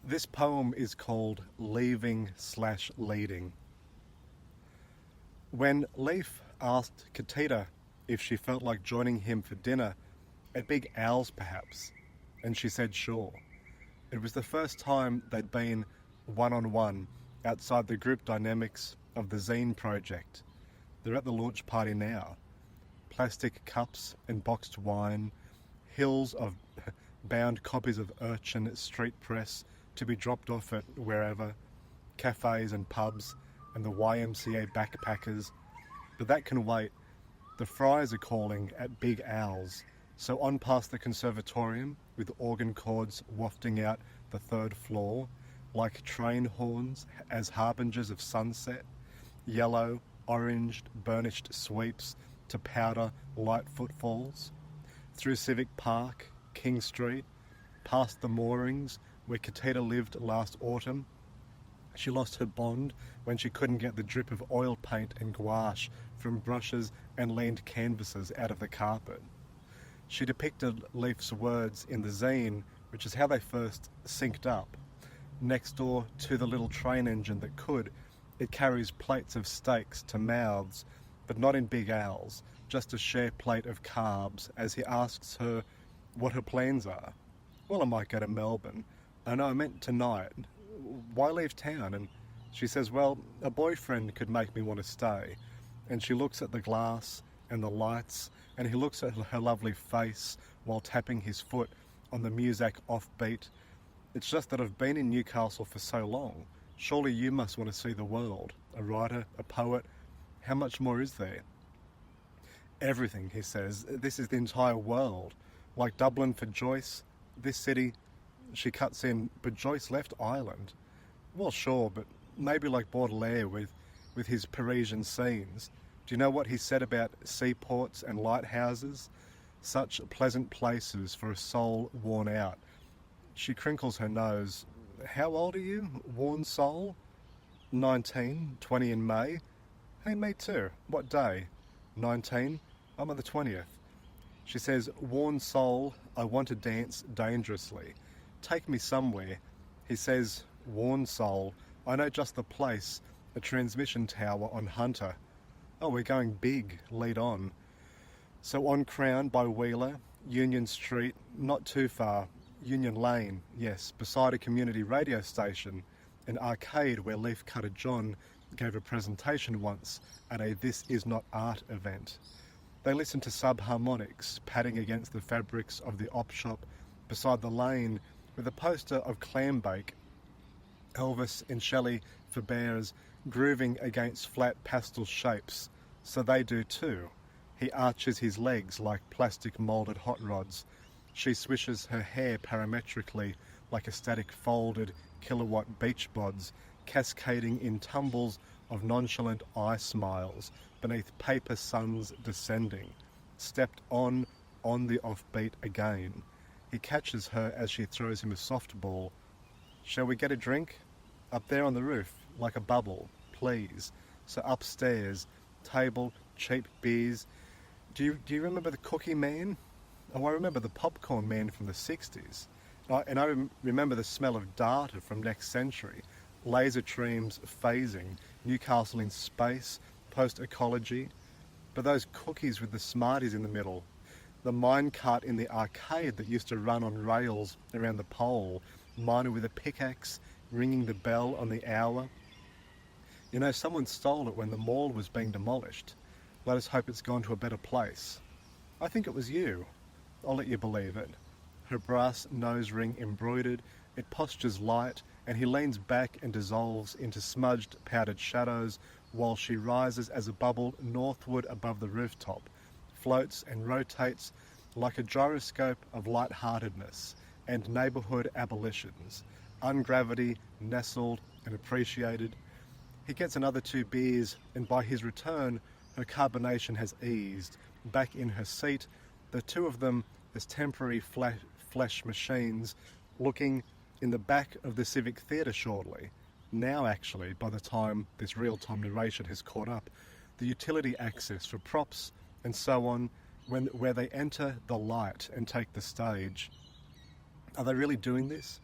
This poem is called Leaving slash Leading. When Leaf asked Katita if she felt like joining him for dinner at Big Owl's perhaps, and she said sure. It was the first time they'd been one-on-one outside the group dynamics of the Zine project. They're at the launch party now. Plastic cups and boxed wine, hills of bound copies of Urchin Street Press to be dropped off at wherever, cafes and pubs, and the YMCA backpackers. But that can wait. The Friars are calling at Big Owl's, so on past the conservatorium with organ chords wafting out the third floor, like train horns as harbingers of sunset, yellow, oranged, burnished sweeps to powder light footfalls, through Civic Park, King Street, past the moorings where Katita lived last autumn. She lost her bond when she couldn't get the drip of oil paint and gouache from brushes and leaned canvases out of the carpet. She depicted Leaf's words in the zine, which is how they first synced up. Next door to the little train engine that could, it carries plates of steaks to mouths, but not in Big Owl's, just a share plate of carbs as he asks her what her plans are. Well, I might go to Melbourne. Oh no, I meant tonight. Why leave town? And she says, well, a boyfriend could make me want to stay. And she looks at the glass and the lights, and he looks at her lovely face while tapping his foot on the Muzak offbeat. It's just that I've been in Newcastle for so long. Surely you must want to see the world. A writer, a poet. How much more is there? Everything, he says. This is the entire world. Like Dublin for Joyce, this city, she cuts in, but Joyce left Ireland. Well, sure, but maybe like Baudelaire with his Parisian scenes. Do you know what he said about seaports and lighthouses? Such pleasant places for a soul worn out. She crinkles her nose. How old are you, worn soul? 19, 20 in May. Hey, me too. What day? 19. I'm on the 20th. She says, worn soul, I want to dance dangerously. Take me somewhere. He says, worn soul, I know just the place, a transmission tower on Hunter. Oh, we're going big, lead on. So on Crown by Wheeler, Union Street, not too far, Union Lane, yes, beside a community radio station, an arcade where Leaf Cutter John gave a presentation once at a This Is Not Art event. They listen to subharmonics padding against the fabrics of the op shop beside the lane with a poster of Clambake, Elvis and Shelley Faber's grooving against flat pastel shapes, so they do too. He arches his legs like plastic moulded hot rods. She swishes her hair parametrically like a static folded kilowatt beach bods, cascading in tumbles of nonchalant eye smiles beneath paper suns descending. Stepped on the offbeat again. He catches her as she throws him a softball. Shall we get a drink? Up there on the roof, like a bubble, please. So upstairs, table, cheap beers. Do you remember the Cookie Man? Oh, I remember the Popcorn Man from the 60s. And I remember the smell of data from Next Century. Laser treams phasing, Newcastle in space, post-ecology. But those cookies with the Smarties in the middle. The minecart in the arcade that used to run on rails around the pole. Miner with a pickaxe, ringing the bell on the hour. You know, someone stole it when the mall was being demolished. Let us hope it's gone to a better place. I think it was you. I'll let you believe it. Her brass nose ring embroidered, it postures light, and he leans back and dissolves into smudged, powdered shadows while she rises as a bubble northward above the rooftop, floats and rotates like a gyroscope of light-heartedness and neighbourhood abolitions, ungravity, nestled and appreciated. He gets another 2 beers, and by his return, her carbonation has eased. Back in her seat, the two of them as temporary flesh machines, looking in the back of the Civic Theatre shortly. Now, actually, by the time this real-time narration has caught up, the utility access for props and so on, where they enter the light and take the stage. Are they really doing this?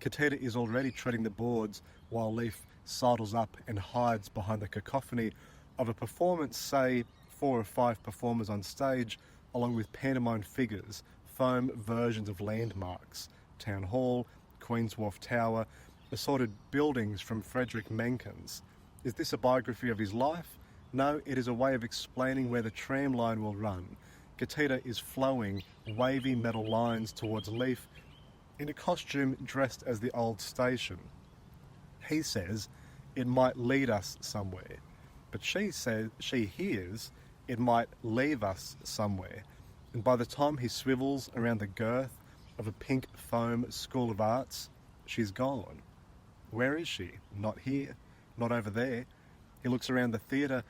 Katita is already treading the boards while Leif sidles up and hides behind the cacophony of a performance, say 4 or 5 performers on stage, along with pantomime figures, foam versions of landmarks, Town Hall, Queen's Wharf Tower, assorted buildings from Frederick Menkens. Is this a biography of his life? No, it is a way of explaining where the tram line will run. Katita is flowing wavy metal lines towards Leif in a costume dressed as the old station. He says it might lead us somewhere, but she says she hears it might leave us somewhere. And by the time he swivels around the girth of a pink foam School of Arts, she's gone. Where is she? Not here, not over there. He looks around the theatre,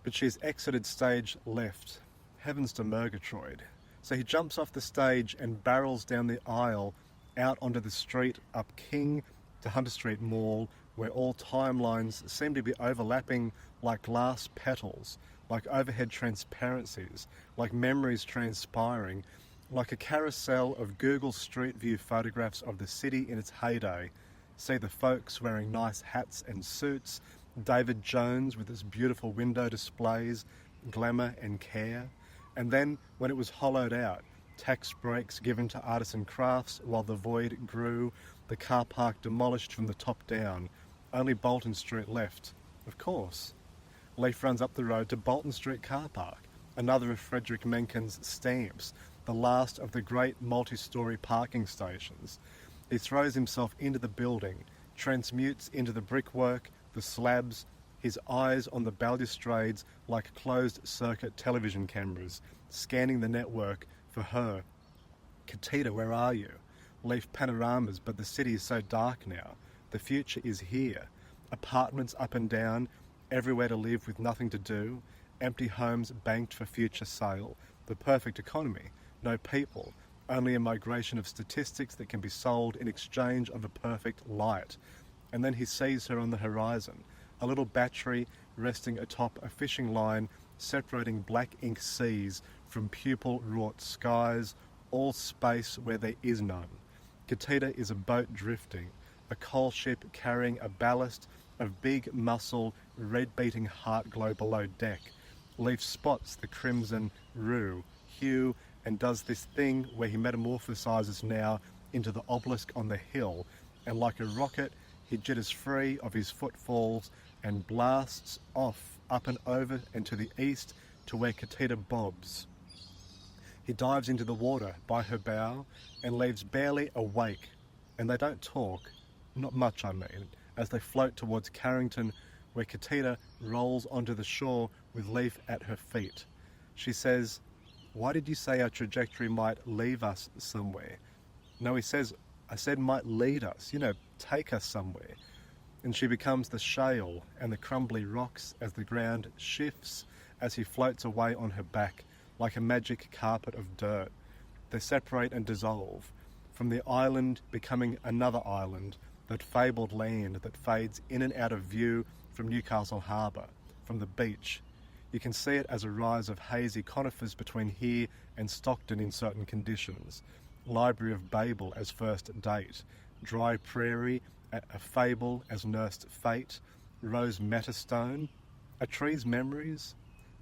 but she's exited stage left. Heavens to Murgatroyd. So he jumps off the stage and barrels down the aisle out onto the street, up King to Hunter Street Mall, where all timelines seem to be overlapping like glass petals, like overhead transparencies, like memories transpiring, like a carousel of Google Street View photographs of the city in its heyday. See the folks wearing nice hats and suits, David Jones with his beautiful window displays, glamour and care. And then, when it was hollowed out, tax breaks given to artisan crafts while the void grew, the car park demolished from the top down, only Bolton Street left. Of course. Leif runs up the road to Bolton Street car park, another of Frederick Menkens' stamps, the last of the great multi-storey parking stations. He throws himself into the building, transmutes into the brickwork, the slabs, his eyes on the balustrades like closed-circuit television cameras, scanning the network for her. Katita, where are you? Leif panoramas, but the city is so dark now. The future is here. Apartments up and down, everywhere to live with nothing to do, empty homes banked for future sale, the perfect economy, no people, only a migration of statistics that can be sold in exchange of a perfect light. And then he sees her on the horizon, a little battery resting atop a fishing line separating black ink seas from pupil-wrought skies, all space where there is none. Katita is a boat drifting, a coal ship carrying a ballast of big muscle, red-beating heart glow below deck. Leif spots the crimson rue, hue, and does this thing where he metamorphosises now into the obelisk on the hill, and like a rocket, he jitters free of his footfalls and blasts off up and over and to the east to where Katita bobs. He dives into the water by her bow and leaves barely awake, and they don't talk, not much I mean, as they float towards Carrington, where Katita rolls onto the shore with Leif at her feet. She says, "Why did you say our trajectory might leave us somewhere?" No, he says, "I said might lead us, take us somewhere." And she becomes the shale and the crumbly rocks as the ground shifts as he floats away on her back like a magic carpet of dirt. They separate and dissolve, from the island becoming another island, that fabled land that fades in and out of view from Newcastle Harbour, from the beach. You can see it as a rise of hazy conifers between here and Stockton in certain conditions. Library of Babel as first date, dry prairie, a fable as nursed fate, rose metastone, a tree's memories,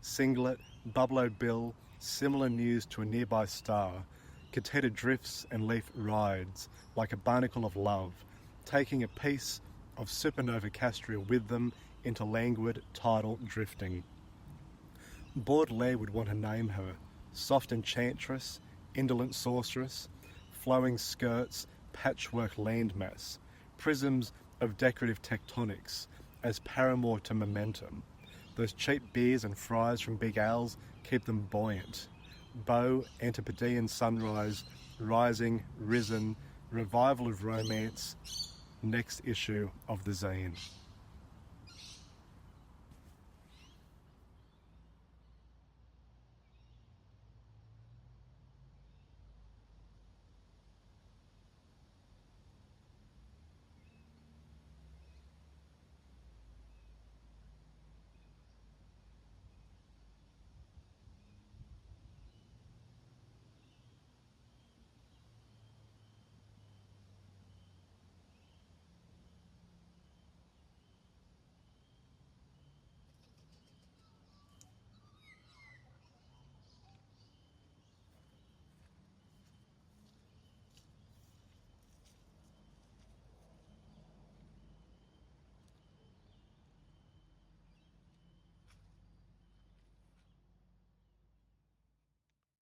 singlet, Bubblo Bill, similar news to a nearby star. Katita drifts and Leif rides, like a barnacle of love, taking a piece of supernova Castria with them into languid tidal drifting. Baudelaire would want to name her, soft enchantress, indolent sorceress, flowing skirts, patchwork landmass, prisms of decorative tectonics, as paramour to momentum. Those cheap beers and fries from Big Al's keep them buoyant. Bow, Antipodean sunrise, rising, risen, revival of romance, next issue of the zine.